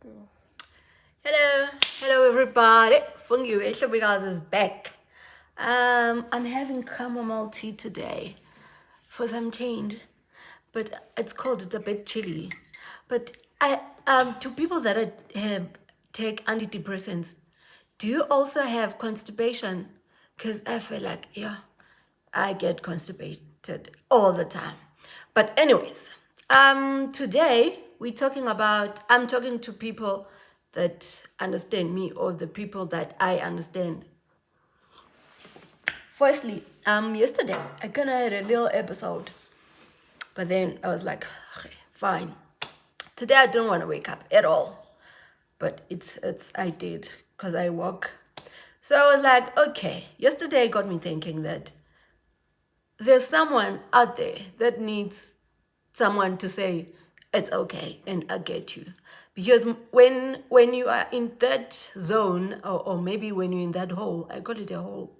Go. Hello everybody. Fungi because is back. I'm having chamomile tea today for some change, but it's cold. It's a bit chilly. But I to people that have take antidepressants, do you also have constipation? Because I feel like I get constipated all the time. But anyways, today I'm talking to people that understand me or the people that I understand. Firstly, yesterday I kind of had a little episode, but then I was like, okay, fine. Today I don't want to wake up at all, but it's I did because I woke. So I was like, okay. Yesterday got me thinking that there's someone out there that needs someone to say it's okay and I get you, because when you are in that zone, or maybe when you're in that hole, I call it a hole,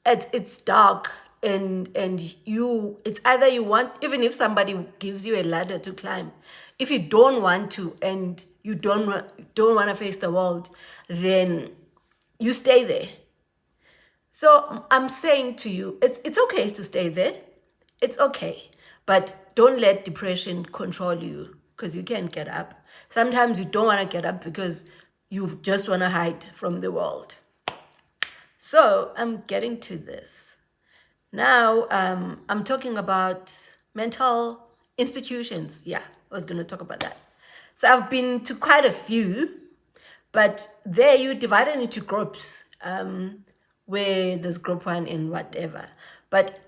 it's dark, and you, it's either you want, even if somebody gives you a ladder to climb, if you don't want to and you don't want to face the world, then you stay there. So I'm saying to you, it's okay to stay there. It's okay. But don't let depression control you, because you can't get up. Sometimes you don't want to get up because you just want to hide from the world. So I'm getting to this. Now I'm talking about mental institutions. Yeah, I was going to talk about that. So I've been to quite a few, but there you divide it into groups, where there's group one and whatever. But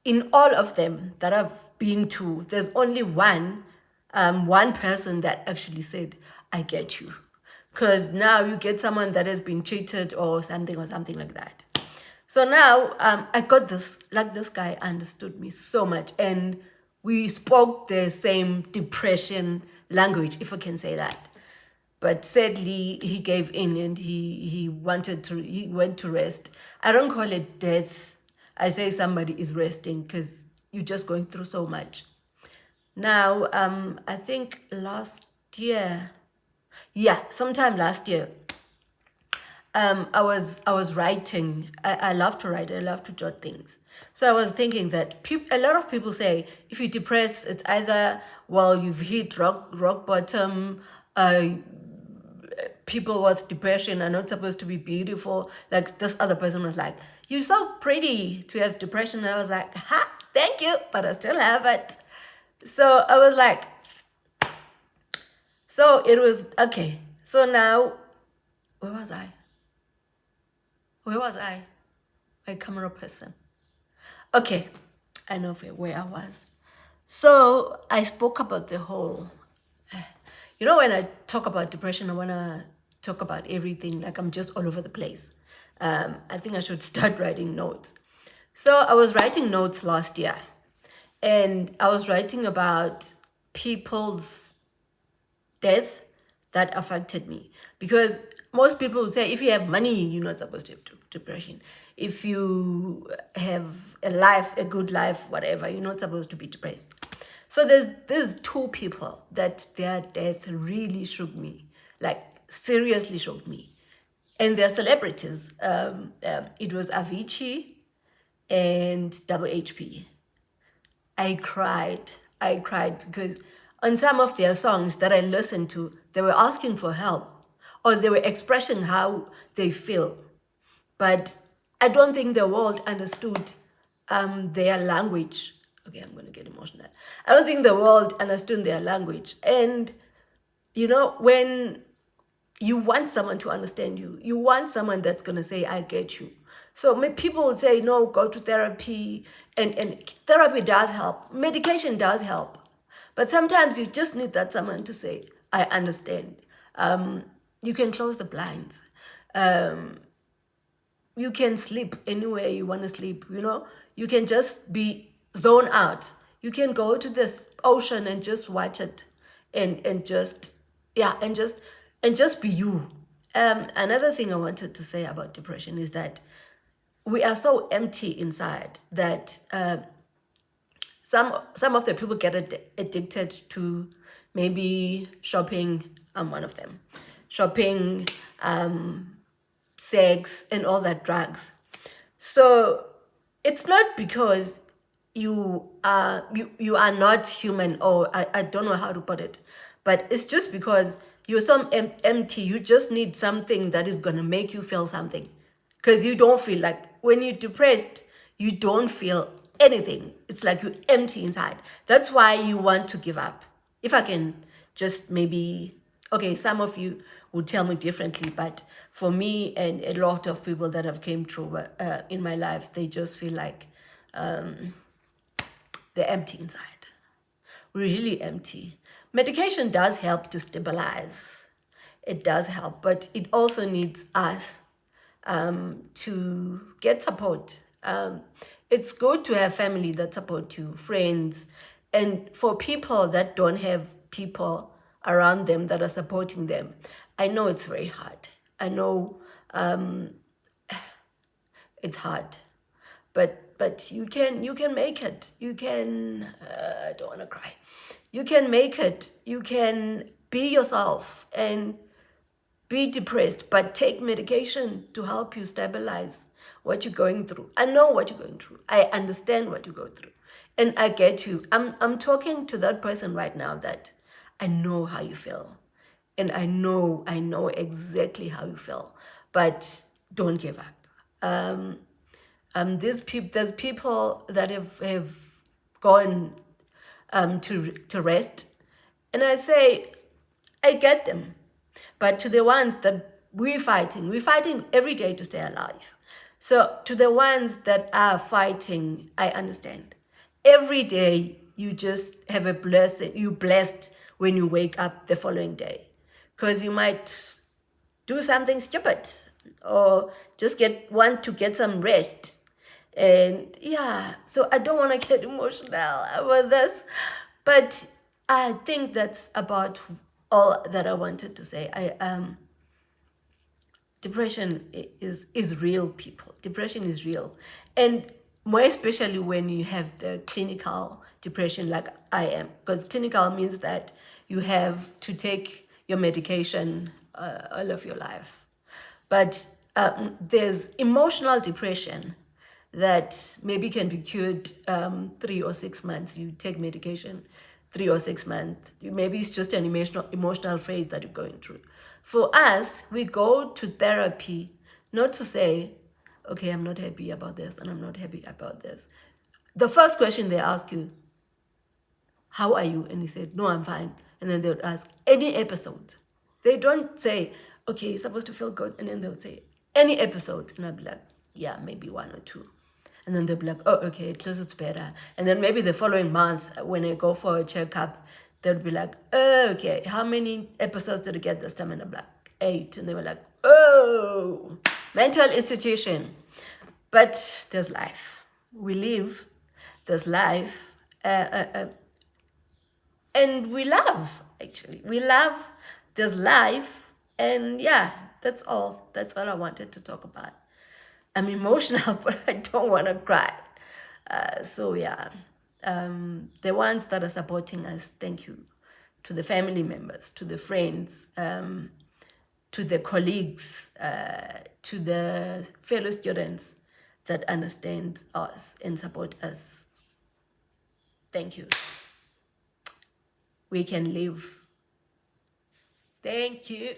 in all of them that I've been to, there's only one person that actually said, I get you. Because now you get someone that has been cheated or something like that. So now I got this, like, this guy understood me so much, and we spoke the same depression language, if I can say that. But sadly, he gave in and he went to rest. I don't call it death. I say somebody is resting because you're just going through so much. Now, I think last year, sometime last year, I was writing. I love to write. I love to jot things. So I was thinking that a lot of people say if you're depressed, it's either, well, you've hit rock bottom. People with depression are not supposed to be beautiful. Like, this other person was like, you're so pretty to have depression. And I was like, ha, thank you, but I still have it. So I was like, so it was okay. So now, where was I? My camera person. Okay, I know where I was. So I spoke about the whole, when I talk about depression, I want to talk about everything. Like, I'm just all over the place. I think I should start writing notes. So I was writing notes last year, and I was writing about people's death that affected me, because most people would say if you have money, you're not supposed to have depression. If you have a good life, whatever, you're not supposed to be depressed. So there's two people that their death really shook me, like, seriously shook me, and they're celebrities. It was Avicii and Double HP. I cried. I cried because on some of their songs that I listened to, they were asking for help, or they were expressing how they feel. But I don't think the world understood their language. Okay, I'm going to get emotional. I don't think the world understood their language. And, when you want someone to understand you, you want someone that's going to say, I get you. So people would say, no, go to therapy, and therapy does help. Medication does help. But sometimes you just need that someone to say, I understand. You can close the blinds. You can sleep anywhere you want to sleep. You can just be zone out. You can go to this ocean and just watch it, and just, and just be you. Another thing I wanted to say about depression is that we are so empty inside that some of the people get addicted to maybe shopping, I'm one of them. Shopping, sex, and all that, drugs. So it's not because you are not human, or I don't know how to put it, but it's just because you're so empty. You just need something that is gonna make you feel something, because you don't feel like, when you're depressed, you don't feel anything. It's like you're empty inside. That's why you want to give up. If I can just maybe, okay, some of you would tell me differently, but for me and a lot of people that have came through in my life, they just feel like they're empty inside, really empty. Medication does help to stabilize. It does help, but it also needs us to get support. It's good to have family that support you, friends, and for people that don't have people around them that are supporting them, I know it's very hard. I know it's hard, but you can make it. You can. I don't want to cry. You can make it. You can be yourself and be depressed, but take medication to help you stabilize what you're going through. I know what you're going through. I understand what you go through, and I get you. I'm talking to that person right now that I know how you feel, and I know exactly how you feel. But don't give up. There's people that have gone to rest, and I say I get them. But to the ones that we're fighting every day to stay alive. So to the ones that are fighting, I understand. Every day you just have you're blessed when you wake up the following day. Because you might do something stupid or just want to get some rest. And yeah, so I don't want to get emotional about this, but I think that's about all that I wanted to say. Depression is real, people. Depression is real, and more especially when you have the clinical depression like I am, because clinical means that you have to take your medication all of your life. But there's emotional depression that maybe can be cured 3 or 6 months. You take medication 3 or 6 months. Maybe it's just an emotional phase that you're going through. For us, we go to therapy not to say, okay, I'm not happy about this and I'm not happy about this. The first question they ask you, how are you? And you said, no, I'm fine. And then they would ask, any episodes? They don't say, okay, you're supposed to feel good. And then they would say, any episodes? And I'd be like, yeah, maybe 1 or 2. And then they'll be like, oh, okay, at least it's better. And then maybe the following month, when I go for a checkup, they'll be like, oh, okay, how many episodes did you get this time? And I'm like, 8. And they were like, oh, mental institution. But there's life. We live, there's life. And we love, actually. We love, there's life. And yeah, that's all. That's all I wanted to talk about. I'm emotional, but I don't want to cry. So yeah, the ones that are supporting us, thank you. To the family members, to the friends, to the colleagues, to the fellow students that understand us and support us. Thank you. We can live. Thank you.